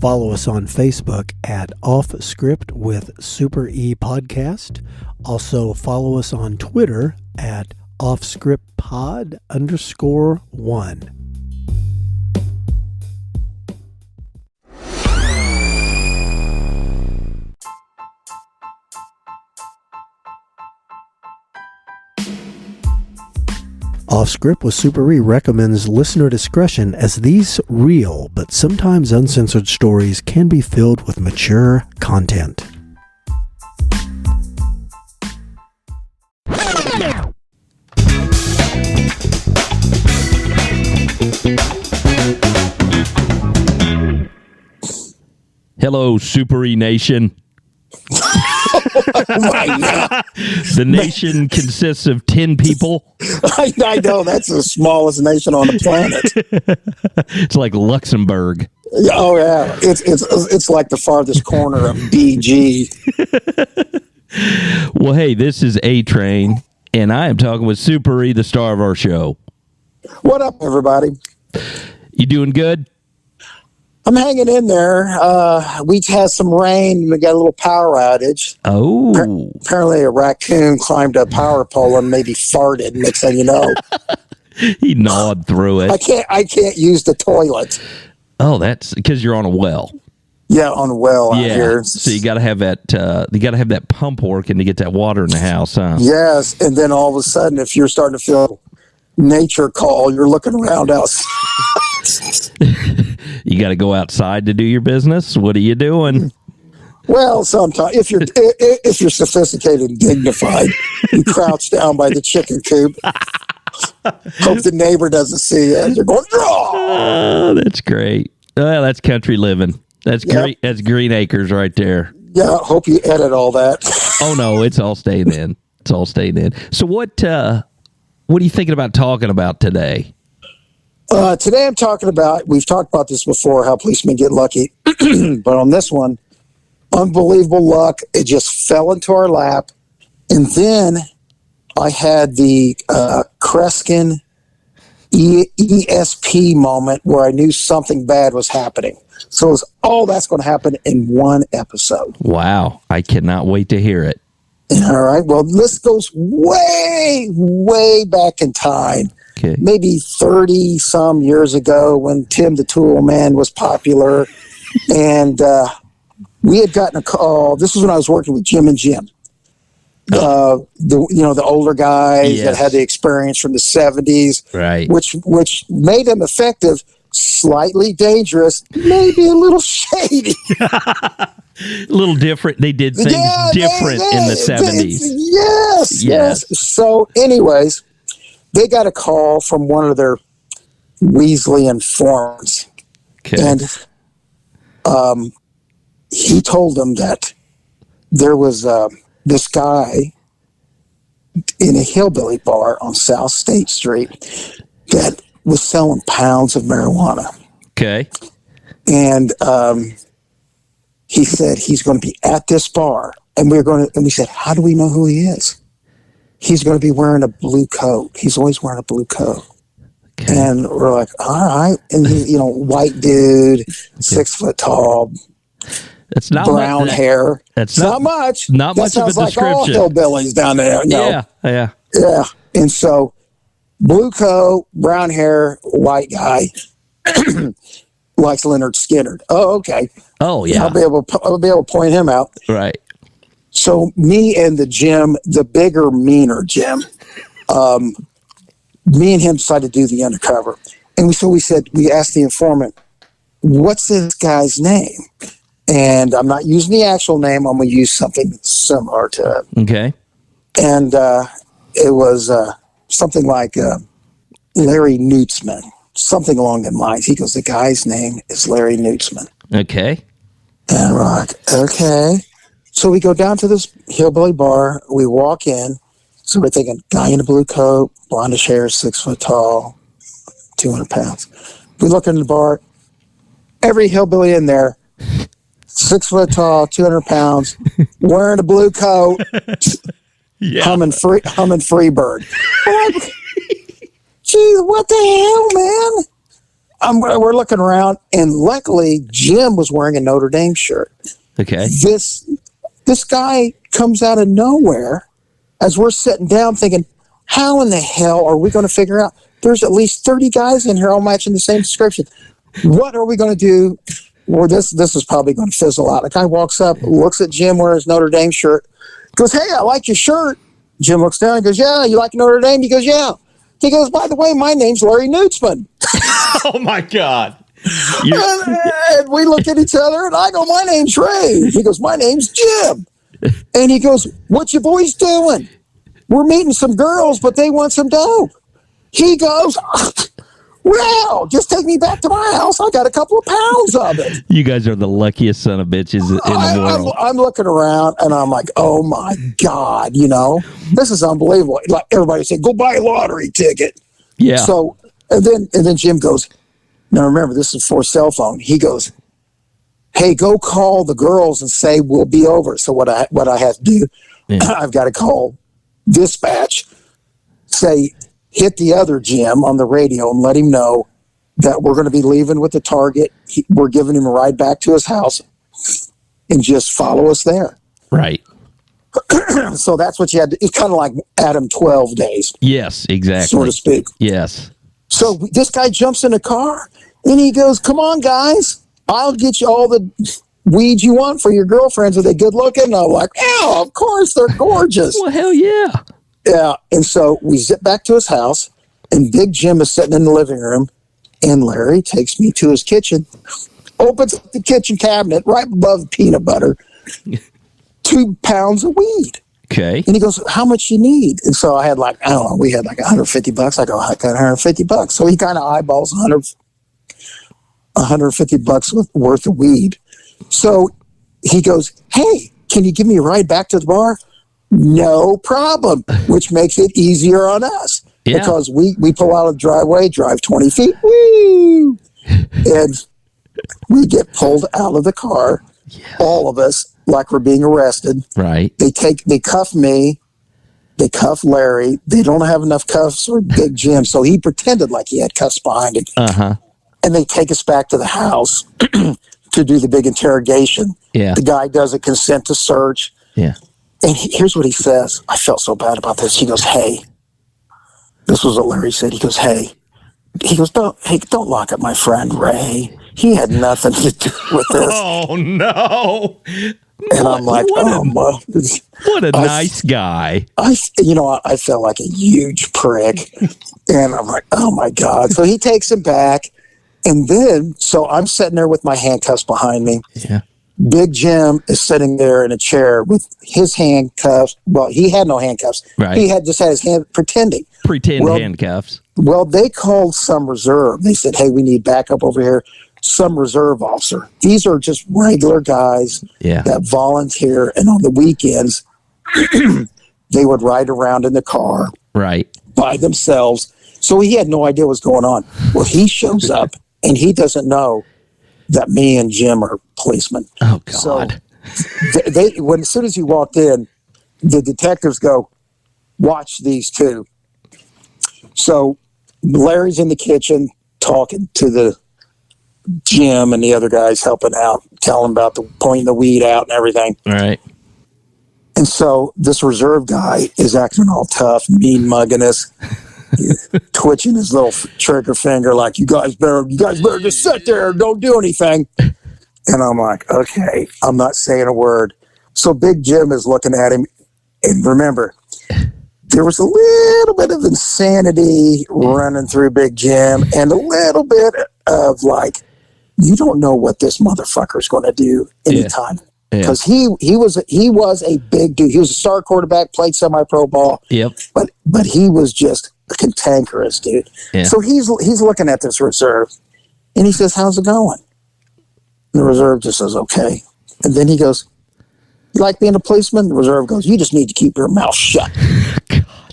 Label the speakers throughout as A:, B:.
A: Follow us on Facebook at Off Script with Super E Podcast. Also follow us on Twitter at offscriptpod_1. Off Script with Super E recommends listener discretion, as these real but sometimes uncensored stories can be filled with mature content.
B: Hello, Super E Nation. The nation consists of 10 people.
C: I know, that's the smallest nation on the planet.
B: It's like Luxembourg.
C: Oh yeah, it's like the farthest corner of BG.
B: Well, hey, this is A Train, and I am talking with Super E, the star of our show.
C: What up, everybody?
B: You doing good?
C: I'm hanging in there. We had some rain. We got a little power outage.
B: Oh.
C: Apparently a raccoon climbed a power pole and maybe farted. Next thing you know.
B: He gnawed through it.
C: I can't use the toilet.
B: Oh, that's because you're on a well.
C: Yeah, on a well out here.
B: So you got to have that. You got to have that pump working to get that water in the house, huh?
C: Yes, and then all of a sudden, if you're starting to feel nature call, you're looking around outside.
B: You got to go outside to do your business. What are you doing?
C: Well, sometimes if you're sophisticated and dignified, you crouch down by the chicken coop. Hope the neighbor doesn't see you. You're going,
B: oh, that's great. That's country living. That's great. That's Green Acres right there.
C: Yeah, hope you edit all that.
B: Oh no, it's all staying in. It's all staying in. So what are you thinking about talking about today?
C: Today I'm talking about, we've talked about this before, how policemen get lucky. But on this one, unbelievable luck. It just fell into our lap. And then I had the Kreskin ESP moment where I knew something bad was happening. So it was all that's going to happen in one episode.
B: Wow. I cannot wait to hear it.
C: All right. Well, this goes way, way back in time.
B: Okay.
C: Maybe 30 some years ago when Tim the Tool Man was popular. And we had gotten a call. This was when I was working with Jim and Jim. The older guys that had the experience from the 70s.
B: Right.
C: Which made them effective, slightly dangerous, maybe a little shady.
B: A little different. They did things different in the 70s.
C: Yes. So anyways, they got a call from one of their Weasley informants.
B: Okay.
C: And he told them that there was this guy in a hillbilly bar on South State Street that was selling pounds of marijuana.
B: Okay.
C: And he said he's going to be at this bar, and we said, how do we know who he is? He's going to be wearing a blue coat. He's always wearing a blue coat. Okay. And we're like, all right. And he, white dude, 6 foot tall,
B: that's not
C: brown hair.
B: That's
C: not much.
B: Not much of a description.
C: Like all hillbillies down there.
B: Yeah.
C: Yeah. And so, blue coat, brown hair, white guy, likes Leonard Skinner. Oh, okay.
B: Oh, yeah.
C: I'll be able to point him out.
B: Right.
C: So me and the bigger, meaner Jim, me and him decided to do the undercover. And we asked the informant, what's this guy's name? And I'm not using the actual name. I'm going to use something similar to it.
B: Okay.
C: And it was something like Larry Kneutzman, something along that lines. He goes, the guy's name is Larry Kneutzman.
B: Okay.
C: And we're like, okay. So we go down to this hillbilly bar. We walk in. So we're thinking, guy in a blue coat, blondish hair, 6 foot tall, 200 pounds. We look in the bar. Every hillbilly in there, 6 foot tall, 200 pounds, wearing a blue coat, humming Freebird. Like, geez, what the hell, man? we're looking around, and luckily Jim was wearing a Notre Dame shirt.
B: Okay.
C: This guy comes out of nowhere as we're sitting down thinking, how in the hell are we going to figure out? There's at least 30 guys in here all matching the same description. What are we going to do? Well, this is probably going to fizzle out. The guy walks up, looks at Jim wearing his Notre Dame shirt, goes, hey, I like your shirt. Jim looks down and goes, yeah, you like Notre Dame? He goes, yeah. He goes, by the way, my name's Larry Nutzman.
B: Oh, my God.
C: And we look at each other, and I go, my name's Ray. He goes, my name's Jim. And he goes, what you boys doing? We're meeting some girls, but they want some dope. He goes, well, just take me back to my house. I got a couple of pounds of it.
B: You guys are the luckiest son of bitches in the world.
C: I'm looking around, and I'm like, oh, my God, this is unbelievable. Like everybody said, go buy a lottery ticket.
B: Yeah.
C: So, and then Jim goes, now remember, this is for cell phone. He goes, hey, go call the girls and say we'll be over. So what I have to do, I've got to call dispatch, say, hit the other Jim on the radio and let him know that we're going to be leaving with the target. We're giving him a ride back to his house, and just follow us there.
B: Right.
C: So that's what you had to, it's kind of like Adam 12 days.
B: Yes, exactly.
C: So to speak.
B: Yes.
C: So this guy jumps in the car, and he goes, come on, guys. I'll get you all the weed you want for your girlfriends. Are they good looking? And I'm like, yeah, of course, they're gorgeous.
B: Well, hell yeah.
C: Yeah. And so we zip back to his house, and Big Jim is sitting in the living room, and Larry takes me to his kitchen, opens up the kitchen cabinet right above peanut butter, 2 pounds of weed.
B: Okay.
C: And he goes, how much you need? And so I had we had like $150. I go, I got $150. So he kind of eyeballs $150 worth of weed. So he goes, hey, can you give me a ride back to the bar? No problem, which makes it easier on us.
B: Yeah.
C: Because we pull out of the driveway, drive 20 feet, woo, and we get pulled out of the car, all of us, like we're being arrested.
B: Right.
C: They cuff me, they cuff Larry. They don't have enough cuffs for Big Jim, so he pretended like he had cuffs behind him.
B: Uh-huh.
C: And they take us back to the house to do the big interrogation.
B: Yeah.
C: The guy does a consent to search.
B: Yeah.
C: And here's what he says. I felt so bad about this. He goes, hey, this was what Larry said. He goes, hey. He goes, don't lock up my friend Ray. He had nothing to do with this.
B: Oh, no.
C: And I'm like,
B: what a nice guy.
C: I felt like a huge prick. And I'm like, oh, my God. So he takes him back. And then, so I'm sitting there with my handcuffs behind me.
B: Yeah.
C: Big Jim is sitting there in a chair with his handcuffs. Well, he had no handcuffs.
B: Right.
C: He had just had his hand pretending.
B: Handcuffs.
C: Well, they called some reserve. They said, hey, we need backup over here. Some reserve officer. These are just regular guys that volunteer. And on the weekends, they would ride around in the car by themselves. So he had no idea what's going on. Well, he shows up, and he doesn't know that me and Jim are policemen.
B: Oh, God.
C: So as soon as he walked in, the detectives go, watch these two. So Larry's in the kitchen talking to the Jim and the other guys helping out, telling about pointing the weed out and everything.
B: All right.
C: And so this reserve guy is acting all tough, mean mugging us, twitching his little trigger finger like, you guys better just sit there and don't do anything. And I'm like, okay, I'm not saying a word. So Big Jim is looking at him. And remember, there was a little bit of insanity running through Big Jim and a little bit of like, you don't know what this motherfucker's going to do anytime. Because he was a big dude. He was a star quarterback, played semi-pro ball.
B: Yep.
C: But he was just a cantankerous dude. Yeah. So he's looking at this reserve, and he says, how's it going? And the reserve just says, okay. And then he goes, you like being a policeman? The reserve goes, you just need to keep your mouth shut.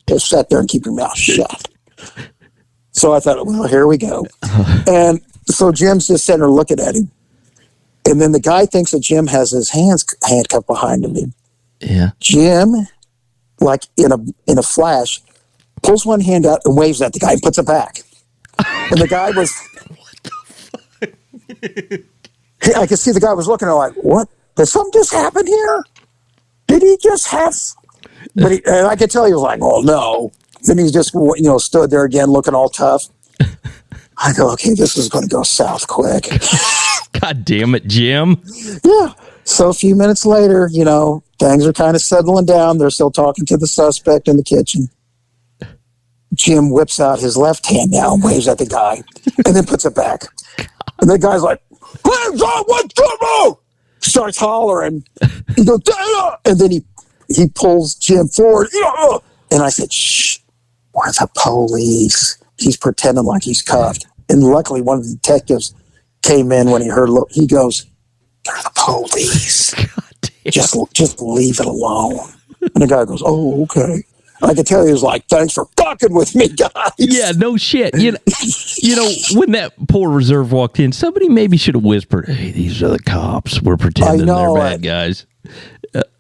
C: Just sit there and keep your mouth shut. So I thought, well, here we go. And so Jim's just sitting there looking at him. And then the guy thinks that Jim has his hands handcuffed behind him.
B: Yeah.
C: Jim, like in a flash, pulls one hand out and waves at the guy and puts it back. And the guy was I could see the guy was looking at like, what? Did something just happen here? Did he just have? But and I could tell he was like, oh no. Then he just, stood there again looking all tough. I go, okay, this is going to go south quick.
B: God damn it, Jim.
C: Yeah. So a few minutes later, things are kind of settling down. They're still talking to the suspect in the kitchen. Jim whips out his left hand now and waves at the guy and then puts it back. And the guy's like, hands on, what's going on? Starts hollering. He goes, Dana! And then he pulls Jim forward. And I said, shh, where's the police? He's pretending like he's cuffed. And luckily, one of the detectives came in when he heard, he goes, they're the police. Just leave it alone. And the guy goes, oh, okay. I could tell he was like, thanks for fucking with me, guys.
B: Yeah, no shit. When that poor reserve walked in, somebody maybe should have whispered, hey, these are the cops. We're pretending they're bad guys.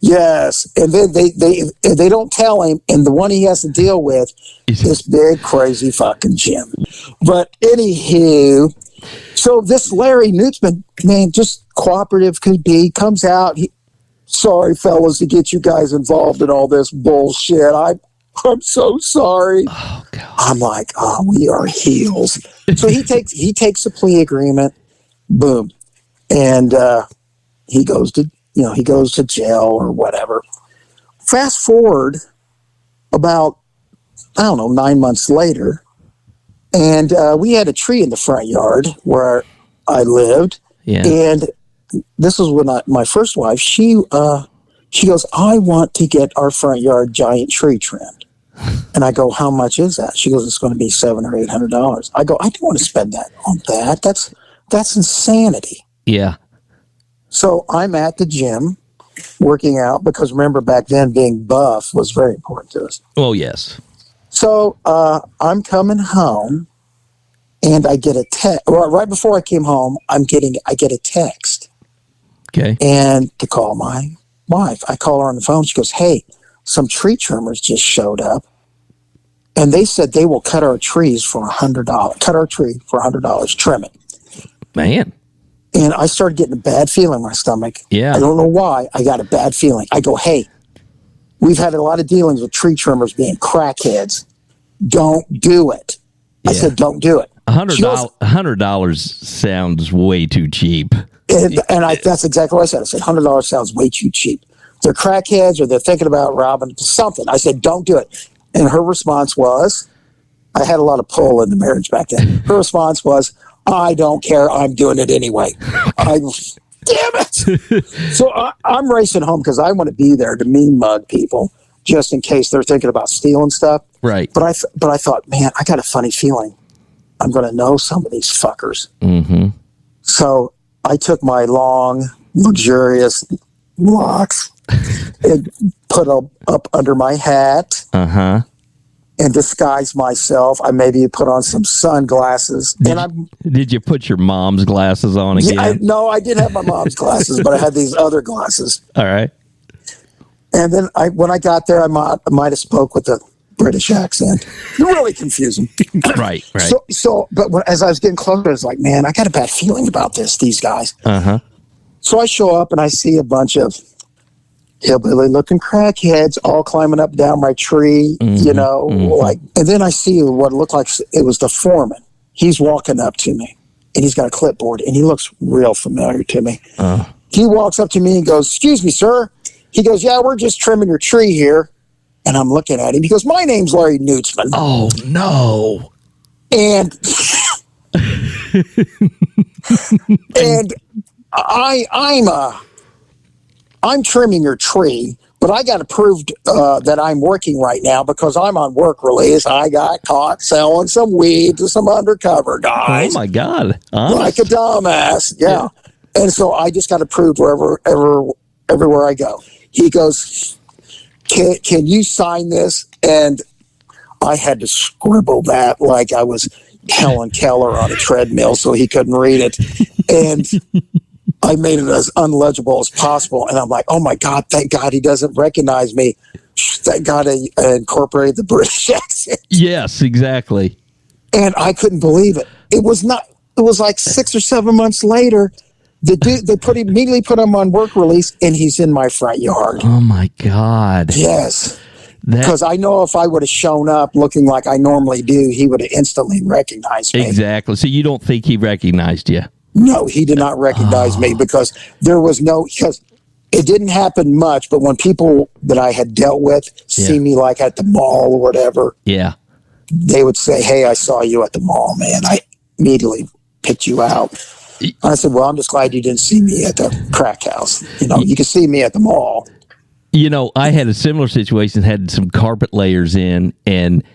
C: Yes. And then they don't tell him. And the one he has to deal with is this big, crazy fucking Jim. But anywho, so this Larry Nutzman, man, just cooperative could be, comes out. Sorry, fellas, to get you guys involved in all this bullshit. I'm so sorry.
B: Oh, God.
C: I'm like, we are heels. So he takes a plea agreement, boom, and he goes to jail or whatever. Fast forward about 9 months later, and we had a tree in the front yard where I lived, and this is when my first wife, she goes, I want to get our front yard giant tree trimmed. And I go, how much is that? She goes, it's going to be $700 or $800. I go, I don't want to spend that on that. That's insanity.
B: Yeah.
C: So I'm at the gym working out because remember back then being buff was very important to us.
B: Oh, yes.
C: So I'm coming home and I get a text. Right before I came home, I get a text.
B: Okay.
C: And to call my wife. I call her on the phone. She goes, hey, some tree trimmers just showed up. And they said they will cut our trees for $100. Cut our tree for $100. Trim it.
B: Man.
C: And I started getting a bad feeling in my stomach.
B: Yeah.
C: I don't know why. I got a bad feeling. I go, hey, we've had a lot of dealings with tree trimmers being crackheads. Don't do it. I said, don't do it.
B: $100 sounds way too cheap.
C: And that's exactly what I said. I said, $100 sounds way too cheap. They're crackheads or they're thinking about robbing something. I said, don't do it. And her response was, I had a lot of pull in the marriage back then. Her response was, I don't care. I'm doing it anyway. Damn it. So I'm racing home because I want to be there to mean mug people just in case they're thinking about stealing stuff.
B: Right.
C: But I thought, man, I got a funny feeling. I'm going to know some of these fuckers.
B: Mm-hmm.
C: So I took my long, luxurious locks and put them up under my hat and disguised myself. I maybe put on some sunglasses.
B: Did you put your mom's glasses on again?
C: Yeah, no, I did have my mom's glasses, but I had these other glasses.
B: All right.
C: And then when I got there, I might have spoke with a British accent. Really confusing.
B: Right.
C: But as I was getting closer, I was like, man, I got a bad feeling about these guys. So I show up and I see a bunch of hillbilly-looking crackheads all climbing up down my tree, and then I see what looked like it was the foreman. He's walking up to me, and he's got a clipboard, and he looks real familiar to me. He walks up to me and goes, excuse me, sir. He goes, yeah, we're just trimming your tree here. And I'm looking at him. He goes, my name's Larry Nutzman.
B: Oh, no.
C: And I'm trimming your tree, but I got to prove that I'm working right now because I'm on work release. I got caught selling some weed to some undercover guys.
B: Oh, my God.
C: Like a dumbass. Yeah. And so I just got to prove everywhere I go. He goes, can you sign this? And I had to scribble that like I was Helen Keller on a treadmill so he couldn't read it. And I made it as unlegible as possible. And I'm like, oh my God, thank God he doesn't recognize me. Thank God I incorporated the British accent.
B: Yes, exactly.
C: And I couldn't believe it. It was not, it was like 6 or 7 months later. The dude, they immediately put him on work release, and he's in my front yard.
B: Oh my God!
C: Yes, because I know if I would have shown up looking like I normally do, he would have instantly recognized me.
B: Exactly. So you don't think he recognized you?
C: No, he did not recognize me because because it didn't happen much. But when people that I had dealt with see me like at the mall or whatever, they would say, "Hey, I saw you at the mall, man. I immediately picked you out." I said, well, I'm just glad you didn't see me at the crack house. You can see me at the mall.
B: I had a similar situation, had some carpet layers in, and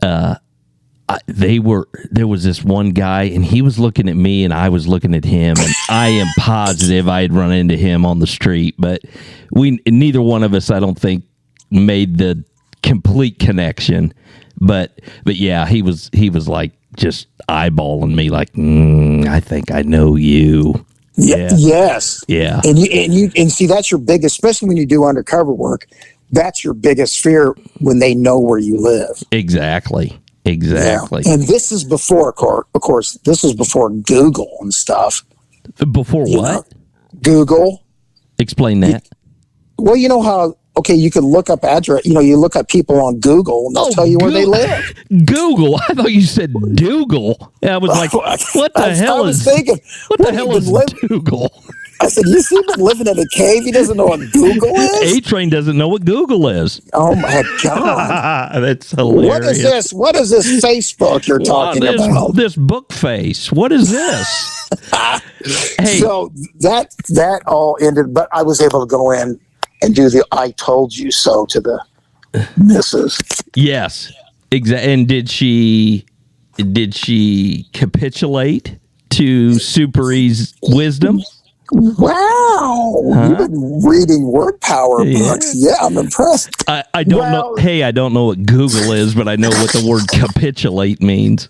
B: there was this one guy, and he was looking at me, and I was looking at him, and I am positive I had run into him on the street, but neither one of us, I don't think, made the complete connection. But yeah, he was like, just eyeballing me like, I think I know you.
C: Yeah. Yes.
B: Yeah.
C: And see, that's your biggest, especially when you do undercover work, that's your biggest fear when they know where you live.
B: Exactly.
C: Yeah. And this is before, of course, this is before Google and stuff.
B: Before what?
C: Google.
B: Explain that.
C: Well, you know how, you can look up address. You look up people on Google, and they'll tell you where they live.
B: Google. I thought you said Dougal. I was like, what the hell is?
C: Thinking,
B: what the hell is Dougal?
C: I said, you see him living in a cave. He doesn't know what Google is.
B: A-Train doesn't know what Google is.
C: Oh my God,
B: that's hilarious.
C: What is this? What is this Facebook you're talking about?
B: This book face. What is this?
C: Hey. So that all ended, but I was able to go in and do the "I told you so" to the missus. Yes,
B: exactly. And did she capitulate to Super E's wisdom?
C: Wow, you've been reading word power books. Yeah, I'm impressed.
B: I don't know. Hey, I don't know what Google is, but I know what the word capitulate means.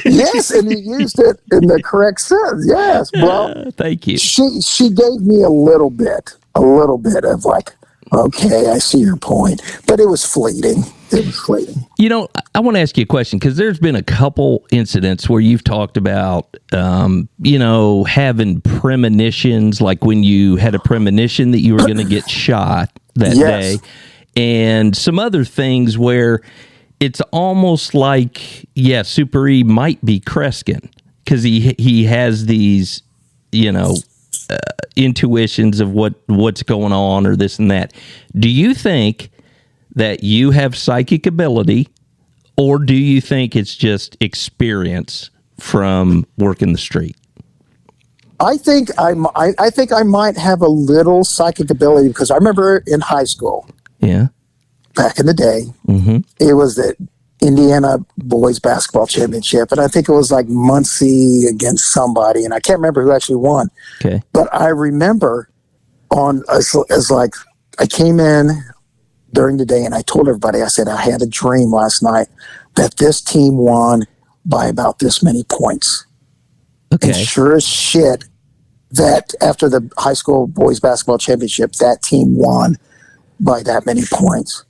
C: Yes, and you used it in the correct sense. Yes, well,
B: thank you.
C: She gave me a little bit of like, okay, I see your point, but it was fleeting.
B: I want to ask you a question, because there's been a couple incidents where you've talked about, having premonitions, like when you had a premonition that you were going to get shot that day, and some other things where it's almost like, Super E might be Kreskin, because he has these, intuitions of what's going on or this and that. Do you think that you have psychic ability, or do you think it's just experience from working the street?
C: I think I might have a little psychic ability, because I remember in high school, back in the day, it was the Indiana boys basketball championship, and I think it was like Muncie against somebody, and I can't remember who actually won.
B: Okay,
C: but I remember as like I came in during the day, and I told everybody, I said, I had a dream last night that this team won by about this many points.
B: Okay.
C: And sure as shit, that after the high school boys basketball championship, that team won by that many points.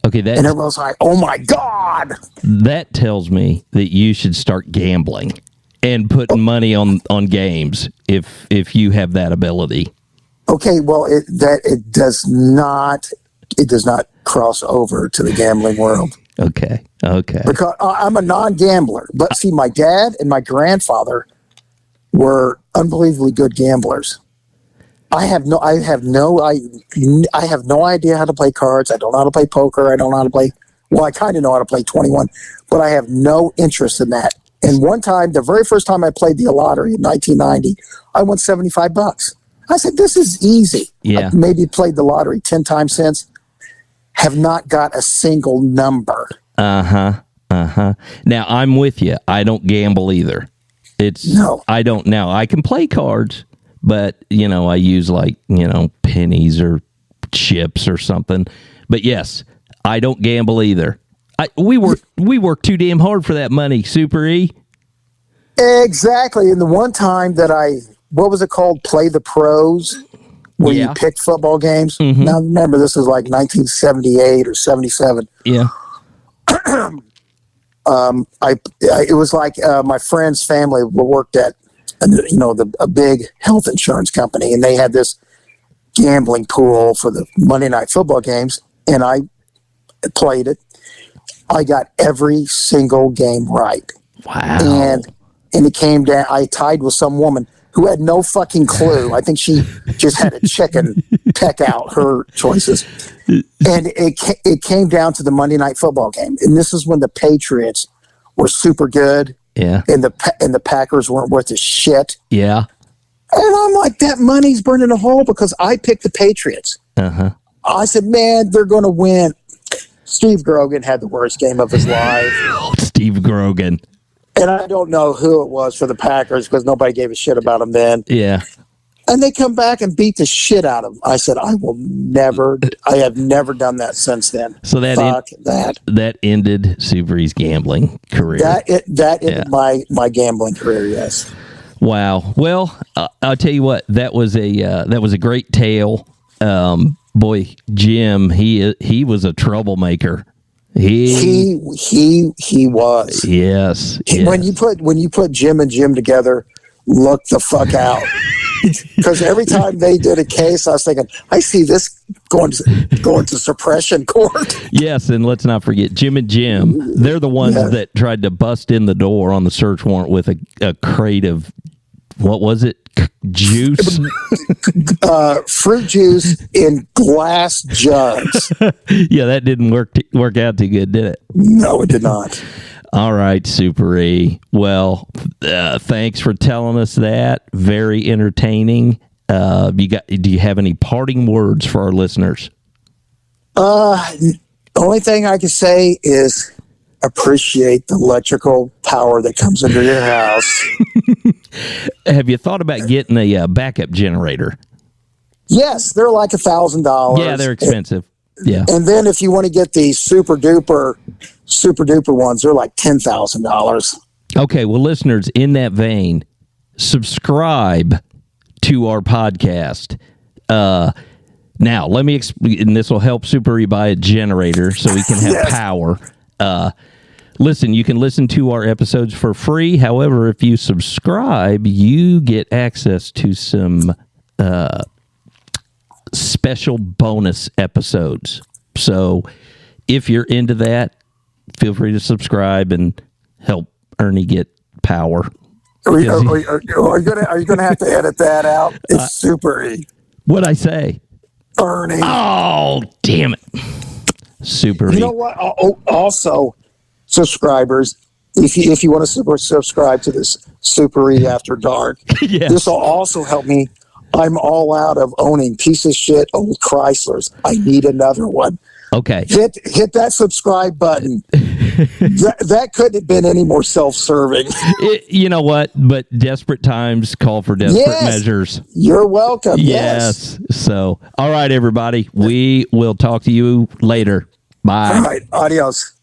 B: Okay,
C: and everyone was like, oh my God.
B: That tells me that you should start gambling and putting money on games if you have that ability. Okay, well, it does not cross over to the gambling world. Okay. Because I'm a non-gambler. But see, my dad and my grandfather were unbelievably good gamblers. I have no idea how to play cards. I don't know how to play poker. I don't know how to play. Well, I kind of know how to play 21, but I have no interest in that. And one time, the very first time I played the lottery in 1990, I won $75. I said, "This is easy." Yeah. I've maybe played the lottery 10 times since. Have not got a single number. Now I'm with you. I don't gamble either. I don't now. I can play cards, but I use pennies or chips or something. But yes, I don't gamble either. We work too damn hard for that money, Super E. Exactly. And the one time that what was it called? Play the Pros, where you picked football games. Mm-hmm. Now remember, this is like 1978 or 77. Yeah. It was like my friend's family worked at, a big health insurance company, and they had this gambling pool for the Monday night football games, and I played it. I got every single game right.
A: Wow.
B: And it came down, I tied with some woman who had no fucking clue. I think she just had a chicken peck out her choices. And it came down to the Monday night football game. And this is when the Patriots were super good.
A: Yeah.
B: And the Packers weren't worth a shit.
A: Yeah.
B: And I'm like, that money's burning a hole because I picked the Patriots.
A: Uh-huh.
B: I said, man, they're going to win. Steve Grogan had the worst game of his life.
A: Steve Grogan.
B: And I don't know who it was for the Packers because nobody gave a shit about him then.
A: Yeah.
B: And they come back and beat the shit out of him. I said, I have never done that since then.
A: So that ended Super E's gambling career.
B: That ended my gambling career, yes.
A: Wow. Well, I'll tell you what, that was a great tale. Boy, Jim, he was a troublemaker. He was. Yes.
B: When you put Jim and Jim together, look the fuck out. Because every time they did a case, I was thinking, I see this going to suppression court.
A: Yes, and let's not forget Jim and Jim. They're the ones that tried to bust in the door on the search warrant with a crate of, what was it? Juice?
B: Fruit juice in glass jugs.
A: Yeah, that didn't work out too good, did it?
B: No, it did not.
A: All right, Super E. Well, thanks for telling us that. Very entertaining. Do you have any parting words for our listeners?
B: The only thing I can say is appreciate the electrical power that comes into your house.
A: Have you thought about getting a backup generator?
B: Yes, they're like $1,000.
A: Yeah, they're expensive. Yeah.
B: And then if you want to get the super duper ones, they're like $10,000.
A: Okay, well, listeners, in that vein, subscribe to our podcast. Now, let me explain, and this will help Super E buy a generator so we can have power. Listen, you can listen to our episodes for free. However, if you subscribe, you get access to some special bonus episodes. So if you're into that, feel free to subscribe and help Ernie get power.
B: Are you going to have to edit that out? It's Super E.
A: What'd I say?
B: Ernie.
A: Oh, damn it. Super E.
B: You know what? Also, subscribers, if you want to subscribe to this Super E After Dark,
A: Yes.
B: This will also help me. I'm all out of owning piece of shit old Chryslers. I need another one.
A: Okay.
B: Hit that subscribe button. that couldn't have been any more self-serving.
A: You know what? But desperate times call for desperate measures.
B: You're welcome.
A: Yes. So, all right, everybody. We will talk to you later. Bye.
B: All right. Adios.